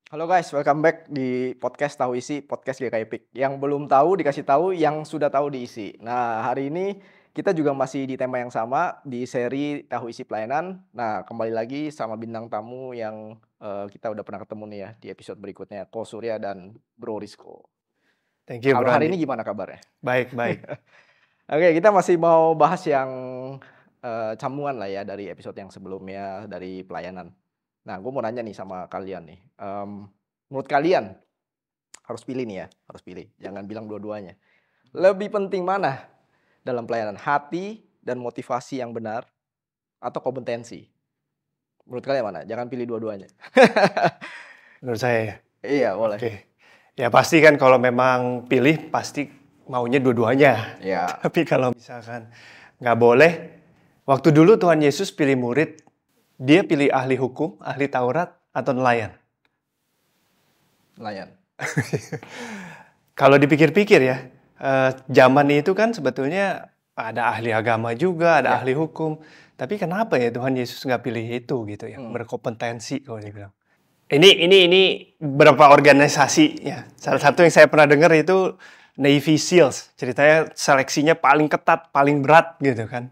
Halo guys, welcome back di podcast Tahu Isi, podcast GKI PIK. Yang belum tahu dikasih tahu, yang sudah tahu diisi. Nah, hari ini kita juga masih di tema yang sama di seri Tahu Isi Pelayanan. Nah, kembali lagi sama bintang tamu yang kita udah pernah ketemu nih ya di episode berikutnya, Ko Surya dan Bro Rizko. Thank you, Kalau Bro hari Andi. ini gimana kabarnya? Baik, baik. Oke, kita masih mau bahas yang sambungan lah ya dari episode yang sebelumnya dari pelayanan. Nah, gue mau nanya nih sama kalian nih. Menurut kalian harus pilih nih ya, harus pilih. Jangan bilang dua-duanya. Lebih penting mana dalam pelayanan? Hati dan motivasi yang benar atau kompetensi? Menurut kalian mana? Jangan pilih dua-duanya. Menurut saya ya. Iya, boleh. Oke. Ya pasti kan kalau memang pilih pasti maunya dua-duanya. Ya. Tapi kalau misalkan nggak boleh, waktu dulu Tuhan Yesus pilih murid, dia pilih ahli hukum, ahli Taurat, atau nelayan? Nelayan. Kalau dipikir-pikir ya, zaman itu kan sebetulnya ada ahli agama juga, ada ahli hukum. Tapi kenapa ya Tuhan Yesus nggak pilih itu gitu ya, berkompetensi kalau dia bilang. Ini beberapa organisasi ya. Salah satu yang saya pernah dengar itu Navy SEALs. Ceritanya seleksinya paling ketat, paling berat gitu kan.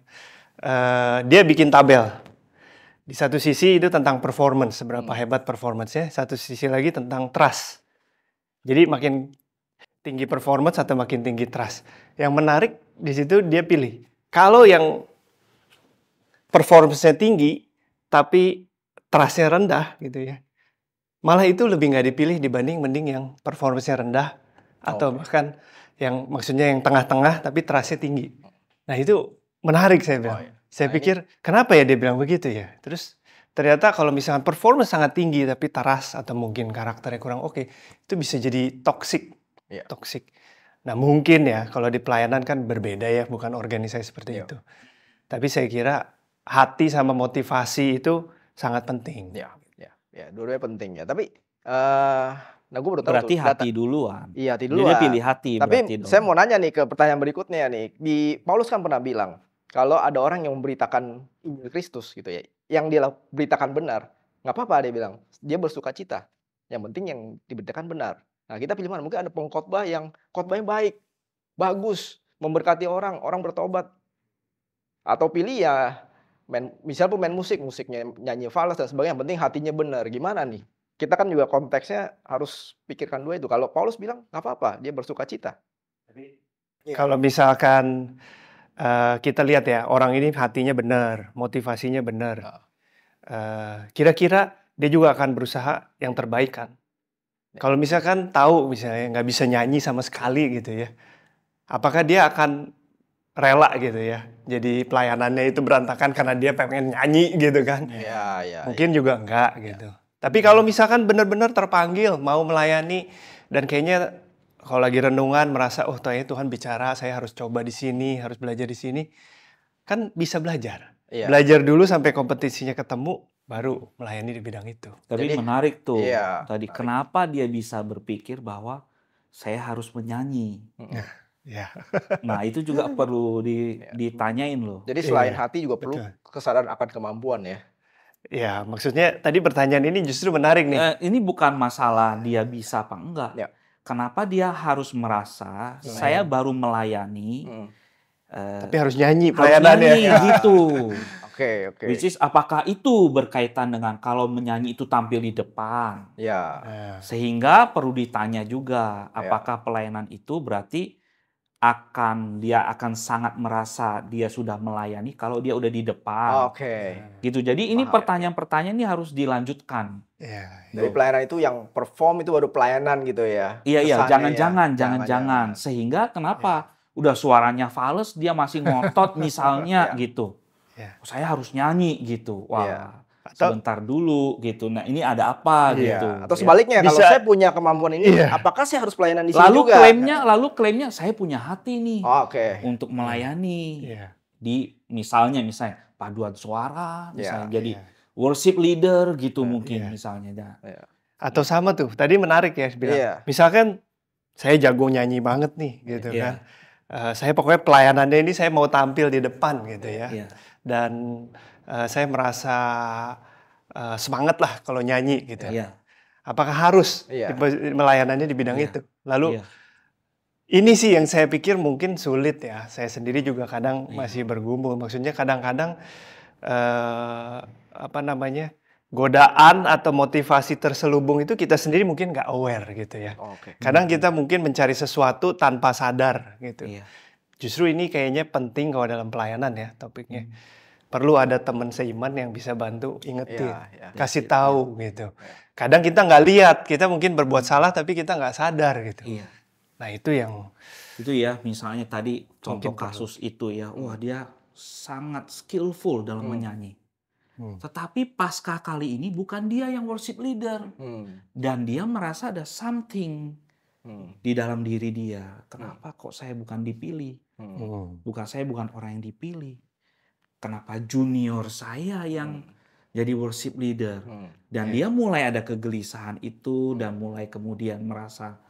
Dia bikin tabel. Di satu sisi itu tentang performance, seberapa hebat performance-nya. Satu sisi lagi tentang trust. Jadi makin tinggi performance atau makin tinggi trust. Yang menarik di situ dia pilih. Kalau yang performance-nya tinggi, tapi trust-nya rendah gitu ya. Malah itu lebih nggak dipilih dibanding mending yang performance-nya rendah. Atau bahkan yang maksudnya yang tengah-tengah tapi trust-nya tinggi. Nah itu menarik saya bilang. Saya pikir kenapa ya dia bilang begitu ya. Terus ternyata kalau misalkan performance sangat tinggi tapi trust atau mungkin karakternya kurang oke, itu bisa jadi toxic. Toxic. Nah mungkin ya kalau di pelayanan kan berbeda ya, bukan organisasi seperti itu. Tapi saya kira hati sama motivasi itu sangat penting. Ya, dua-duanya penting ya. Tapi, nah gue baru tahu Berarti tuh hati duluan. Iya, hati Jadi dia duluan. pilih hati berarti Tapi dong. saya mau nanya nih ke pertanyaan berikutnya nih. Di Paulus kan pernah bilang, kalau ada orang yang memberitakan Injil Kristus gitu ya, yang dia beritakan benar, nggak apa-apa dia bilang. Dia bersuka cita. Yang penting yang diberitakan benar. Nah, kita pilih mana? Mungkin ada pengkhotbah yang khotbahnya baik, bagus, memberkati orang, orang bertobat. Atau pilih ya misal pemain musik, musiknya nyanyi fals dan sebagainya, yang penting hatinya benar. Gimana nih? Kita kan juga konteksnya harus pikirkan dua itu. Kalau Paulus bilang nggak apa-apa, dia bersuka cita. Kalau misalkan kita lihat ya, orang ini hatinya benar, motivasinya benar. Kira-kira dia juga akan berusaha yang terbaik kan? Kalau misalkan tahu misalnya nggak bisa nyanyi sama sekali gitu ya, apakah dia akan rela gitu ya? Jadi pelayanannya itu berantakan karena dia pengen nyanyi gitu kan? Mungkin juga enggak gitu. Tapi kalau misalkan benar-benar terpanggil mau melayani dan kayaknya kalau lagi renungan merasa kayaknya Tuhan bicara, saya harus coba di sini, harus belajar di sini, kan bisa belajar. Belajar dulu sampai kompetisinya ketemu, baru melayani di bidang itu. Tapi Jadi, menarik tuh. Tadi kenapa dia bisa berpikir bahwa saya harus menyanyi. Nah itu juga perlu ditanyain loh. Jadi selain hati juga perlu kesadaran akan kemampuan ya. Ya, maksudnya tadi pertanyaan ini justru menarik nih. Ini bukan masalah dia bisa apa enggak. Kenapa dia harus merasa saya baru melayani, tapi harus nyanyi pelayanannya gitu. Oke. Which is apakah itu berkaitan dengan kalau menyanyi itu tampil di depan? Sehingga perlu ditanya juga, apakah pelayanan itu berarti dia akan sangat merasa dia sudah melayani kalau dia udah di depan. Gitu. Jadi ini pertanyaan-pertanyaan ini harus dilanjutkan. Dari pelayanan itu yang perform itu baru pelayanan gitu ya. Iya, jangan. Sehingga kenapa udah suaranya fals dia masih ngotot misalnya gitu. Saya harus nyanyi gitu. Wah. Sebentar dulu gitu. Nah, ini ada apa gitu. Atau sebaliknya, kalau saya punya kemampuan ini, apakah saya harus pelayanan di sini juga? Lalu klaimnya saya punya hati nih untuk melayani. Di misalnya paduan suara, misalnya jadi worship leader gitu mungkin misalnya. Atau sama tuh, tadi menarik ya bilang. Misalkan saya jago nyanyi banget nih gitu kan. Saya pokoknya pelayanannya ini saya mau tampil di depan gitu ya. Dan saya merasa semangat lah kalau nyanyi gitu. apakah harus melayanannya di bidang itu? Lalu ini sih yang saya pikir mungkin sulit ya. Saya sendiri juga kadang masih bergumul. Maksudnya kadang-kadang godaan atau motivasi terselubung itu kita sendiri mungkin nggak aware gitu ya. Kadang kita mungkin mencari sesuatu tanpa sadar gitu. Justru ini kayaknya penting kalau dalam pelayanan ya topiknya. Perlu ada teman seiman yang bisa bantu ingetin, kasih tahu gitu. Kadang kita nggak lihat, kita mungkin berbuat salah tapi kita nggak sadar gitu. Nah itu yang... Itu ya, misalnya tadi contoh kasus itu ya, wah dia sangat skillful dalam menyanyi. Tetapi pasca kali ini bukan dia yang worship leader. Dan dia merasa ada something di dalam diri dia. Kenapa kok saya bukan dipilih? Saya bukan orang yang dipilih. Kenapa junior saya yang jadi worship leader? Dan dia mulai ada kegelisahan itu dan mulai kemudian merasa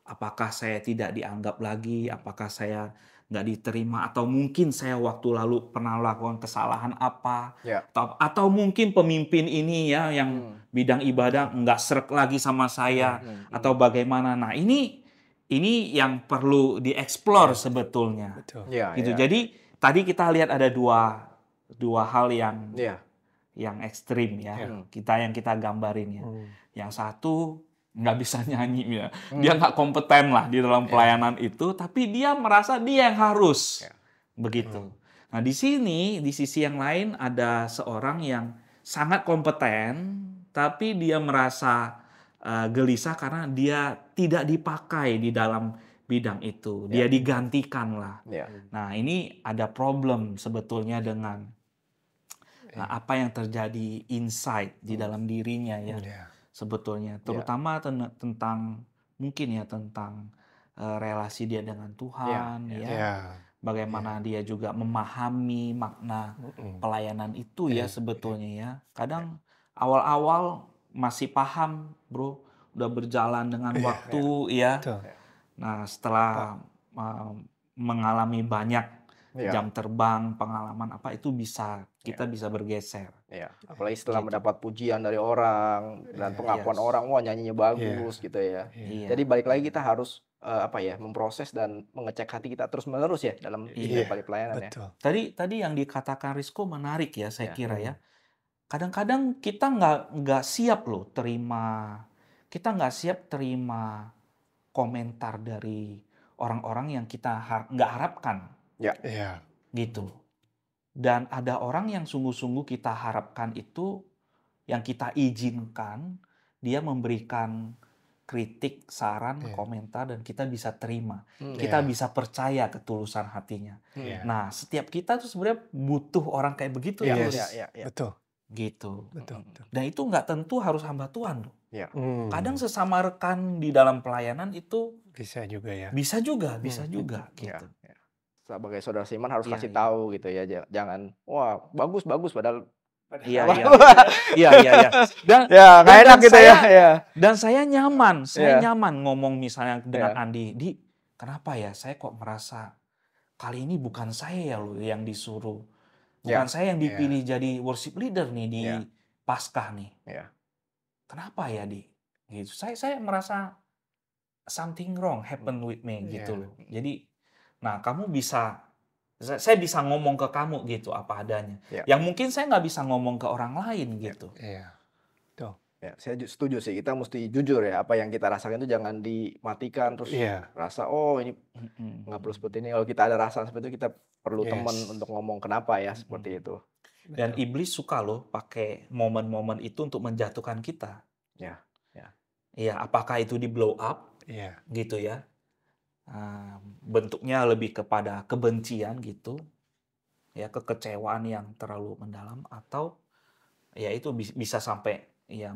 apakah saya tidak dianggap lagi, apakah saya nggak diterima, atau mungkin saya waktu lalu pernah melakukan kesalahan apa, atau mungkin pemimpin ini ya yang bidang ibadah nggak srek lagi sama saya, atau bagaimana. Nah ini yang perlu dieksplor sebetulnya. Gitu. Jadi tadi kita lihat ada dua hal yang ekstrim ya, yang kita gambarin ya. Yang satu nggak bisa nyanyi ya, dia nggak kompeten lah di dalam pelayanan itu, tapi dia merasa dia yang harus begitu. Nah di sini di sisi yang lain ada seorang yang sangat kompeten, tapi dia merasa gelisah karena dia tidak dipakai di dalam bidang itu, dia digantikan lah. Nah ini ada problem sebetulnya dengan apa yang terjadi inside di dalam dirinya ya. Sebetulnya terutama tentang mungkin ya tentang relasi dia dengan Tuhan bagaimana dia juga memahami makna pelayanan itu ya sebetulnya ya. Kadang awal-awal masih paham bro, udah berjalan dengan waktu ya. Nah setelah mengalami banyak jam terbang, pengalaman apa itu kita bisa bergeser. Apalagi setelah mendapat pujian dari orang dan pengakuan orang, wah nyanyinya bagus gitu ya. Jadi balik lagi kita harus memproses dan mengecek hati kita terus-menerus ya dalam pelayanan ya. Tadi yang dikatakan Rizko menarik ya saya kira ya. Kadang-kadang kita nggak siap loh kita nggak siap terima komentar dari orang-orang yang kita nggak harapkan. Gitu. Dan ada orang yang sungguh-sungguh kita harapkan itu, yang kita izinkan, dia memberikan kritik, saran, komentar, dan kita bisa terima. Kita bisa percaya ketulusan hatinya. Nah, setiap kita tuh sebenarnya butuh orang kayak begitu ya. Betul. Gitu. Betul. Dan itu nggak tentu harus hamba Tuhan. Kadang sesama rekan di dalam pelayanan itu bisa juga ya. Bisa juga gitu. Sebagai saudara seiman harus kasih tahu gitu ya, jangan wah bagus padahal Iya. Dan nggak enak gitu ya. Dan saya nyaman ngomong misalnya dengan Andi, kenapa ya saya kok merasa kali ini bukan saya ya loh yang disuruh, bukan saya yang dipilih jadi worship leader nih di Paskah nih. Kenapa ya gitu. Saya merasa something wrong happen with me gitu loh. Jadi nah, saya bisa ngomong ke kamu gitu apa adanya. Yang mungkin saya nggak bisa ngomong ke orang lain gitu. Saya setuju sih. Kita mesti jujur ya. Apa yang kita rasakan itu jangan dimatikan terus rasa ini nggak perlu seperti ini. Kalau kita ada rasa seperti itu, kita perlu teman untuk ngomong kenapa ya seperti itu. Dan iblis suka loh pakai momen-momen itu untuk menjatuhkan kita. Iya, apakah itu di blow up gitu ya? Bentuknya lebih kepada kebencian gitu ya, kekecewaan yang terlalu mendalam, atau ya itu bisa sampai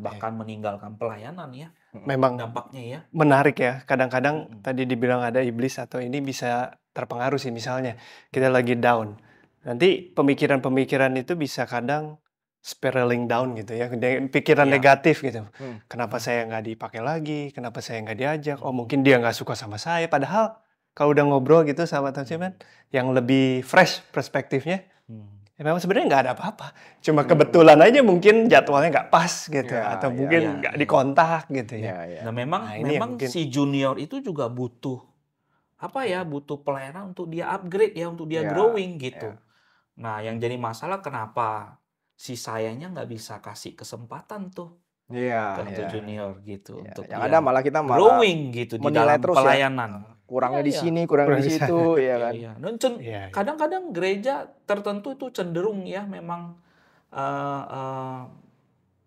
bahkan meninggalkan pelayanan ya. Memang dampaknya ya menarik ya. Kadang-kadang tadi dibilang ada iblis atau ini bisa terpengaruh sih. Misalnya kita lagi down, nanti pemikiran-pemikiran itu bisa kadang spiraling down gitu ya, pikiran negatif gitu. Kenapa saya nggak dipakai lagi? Kenapa saya nggak diajak? Oh mungkin dia nggak suka sama saya. Padahal kalau udah ngobrol gitu sama teman-teman yang lebih fresh perspektifnya, Ya memang sebenarnya nggak ada apa-apa. Cuma kebetulan aja mungkin jadwalnya nggak pas gitu, atau mungkin nggak dikontak gitu ya. Nah memang si junior itu juga butuh butuh pelayanan untuk dia upgrade ya, untuk dia growing gitu. Nah yang jadi masalah kenapa si sayanya nggak bisa kasih kesempatan tuh untuk junior gitu, untuk yang ada malah kita growing gitu di dalam terus pelayanan. Kurangnya di sini, kurang di situ, ya kan. Dan kadang-kadang gereja tertentu itu cenderung ya memang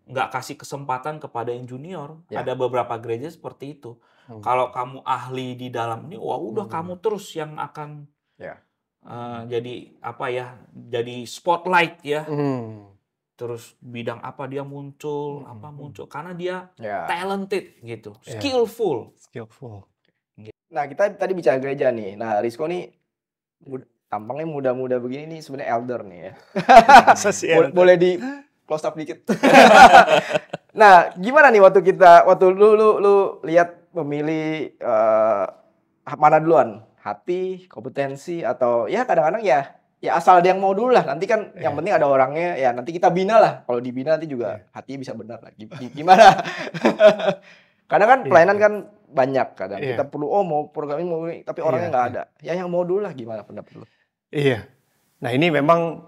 nggak kasih kesempatan kepada yang junior. Ada beberapa gereja seperti itu. Kalau kamu ahli di dalam ini, wah udah kamu terus yang akan jadi jadi spotlight ya. Terus bidang apa dia muncul, karena dia talented gitu, skillful. Nah, kita tadi bicara gereja nih. Nah, Rizko nih tampangnya muda-muda begini nih sebenarnya elder nih ya. Boleh di close up dikit. Nah, gimana nih waktu lu lihat memilih mana duluan? Hati, kompetensi, atau ya kadang-kadang ya asal ada yang mau dulu lah. Nanti kan yang penting ada orangnya, ya nanti kita bina lah. Kalau dibina nanti juga hati bisa benar lah. Gimana? Karena kan pelayanan kan banyak kadang. Kita perlu mau program ini mau ini, tapi orangnya nggak ada. Ya yang mau dulu lah, gimana pendapat lu? Iya. Nah ini memang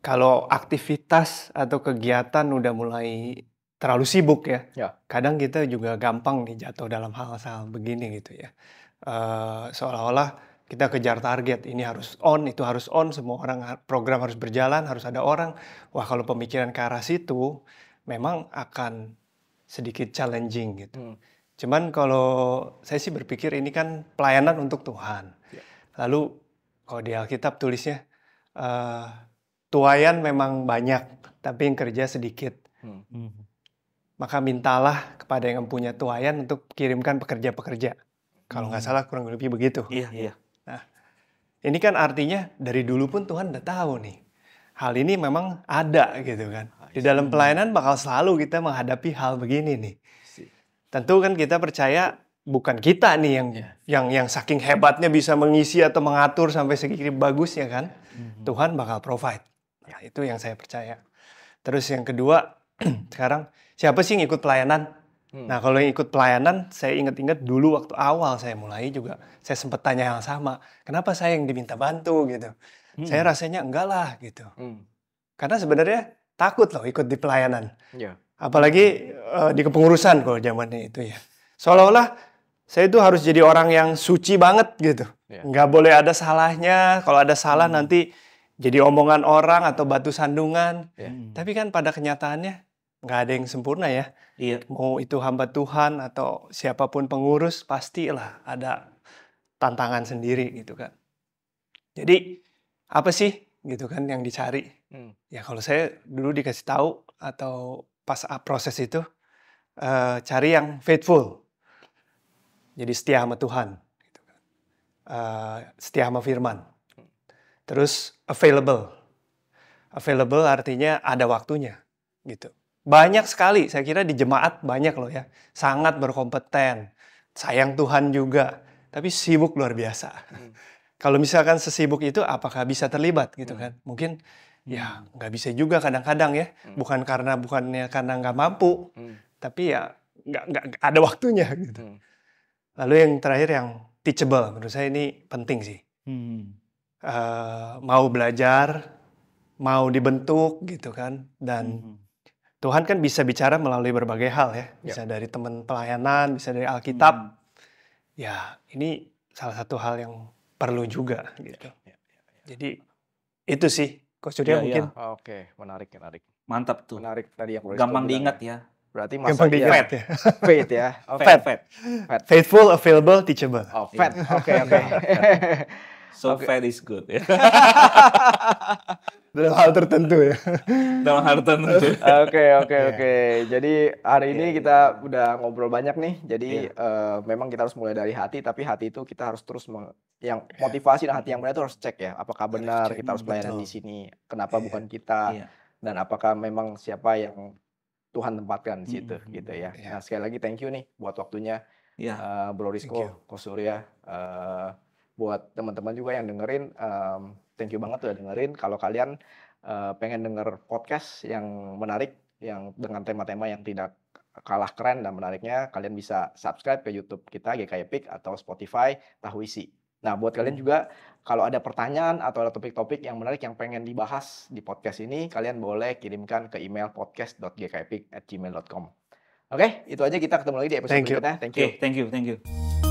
kalau aktivitas atau kegiatan udah mulai terlalu sibuk ya. Kadang kita juga gampang nih jatuh dalam hal-hal begini gitu ya. Seolah-olah kita kejar target, ini harus on, itu harus on, semua orang program harus berjalan, harus ada orang. Wah kalau pemikiran ke arah situ memang akan sedikit challenging gitu. Cuman kalau saya sih berpikir ini kan pelayanan untuk Tuhan. Lalu kalau di Alkitab tulisnya tuayan memang banyak, tapi yang kerja sedikit. Maka mintalah kepada yang punya tuayan untuk kirimkan pekerja-pekerja. Kalau nggak salah kurang lebih begitu. Iya. Nah, ini kan artinya dari dulu pun Tuhan udah tahu nih. Hal ini memang ada gitu kan. Di dalam pelayanan bakal selalu kita menghadapi hal begini nih. Tentu kan kita percaya bukan kita nih yang saking hebatnya bisa mengisi atau mengatur sampai segini bagusnya kan. Tuhan bakal provide. Nah, itu yang saya percaya. Terus yang kedua, sekarang siapa sih yang ikut pelayanan? Nah, kalau yang ikut pelayanan, saya ingat-ingat dulu waktu awal saya mulai juga, saya sempat tanya yang sama. Kenapa saya yang diminta bantu gitu? Saya rasanya enggak lah gitu. Karena sebenarnya takut loh ikut di pelayanan. Apalagi di kepengurusan kalau zamannya itu ya. Seolah-olah saya itu harus jadi orang yang suci banget gitu. Nggak boleh ada salahnya. Kalau ada salah nanti jadi omongan orang atau batu sandungan. Tapi kan pada kenyataannya nggak ada yang sempurna ya. Mau itu hamba Tuhan atau siapapun pengurus, pastilah ada tantangan sendiri gitu kan. Jadi apa sih gitu kan yang dicari? Ya kalau saya dulu dikasih tahu atau pas proses itu cari yang faithful. Jadi setia sama Tuhan. Gitu kan. Setia sama firman. Terus available. Available artinya ada waktunya. Gitu. Banyak sekali, saya kira di jemaat banyak loh ya. Sangat berkompeten. Sayang Tuhan juga. Tapi sibuk luar biasa. Kalau misalkan sesibuk itu apakah bisa terlibat gitu kan? Mungkin ya nggak bisa juga kadang-kadang ya. Bukannya karena nggak mampu. Tapi ya nggak ada waktunya gitu. Lalu yang terakhir yang teachable. Menurut saya ini penting sih. Mau belajar, mau dibentuk gitu kan. Dan Tuhan kan bisa bicara melalui berbagai hal ya. Bisa dari teman pelayanan, bisa dari Alkitab. Ya ini salah satu hal yang perlu juga gitu. Jadi itu sih. Coach Surya mungkin. Oke, menarik. Mantap tuh. Menarik tadi yang gampang diingat ya. Berarti gampang diingat ya. Faith ya. Faith. Faithful, available, teachable. Faith. Oke. So faith is good ya. Dalam hal tertentu ya. Dalam hal tertentu. Oke. Jadi hari ini kita udah ngobrol banyak nih. Jadi memang kita harus mulai dari hati, tapi hati itu kita harus terus yang motivasi dan hati yang benar itu harus cek ya. Apakah benar kita harus pelayanan di sini? Kenapa bukan kita? Dan apakah memang siapa yang Tuhan tempatkan di situ gitu ya. Nah, sekali lagi thank you nih buat waktunya. Bro Rizko, Coach Surya. buat teman-teman juga yang dengerin, thank you banget udah dengerin. Kalau kalian pengen denger podcast yang menarik, yang dengan tema-tema yang tidak kalah keren dan menariknya, kalian bisa subscribe ke YouTube kita GK Epic atau Spotify Tahu Isi. Nah, buat kalian juga kalau ada pertanyaan atau ada topik-topik yang menarik yang pengen dibahas di podcast ini, kalian boleh kirimkan ke email podcast.gkepic@gmail.com. Oke, itu aja, kita ketemu lagi di episode berikutnya. Thank you. Thank you.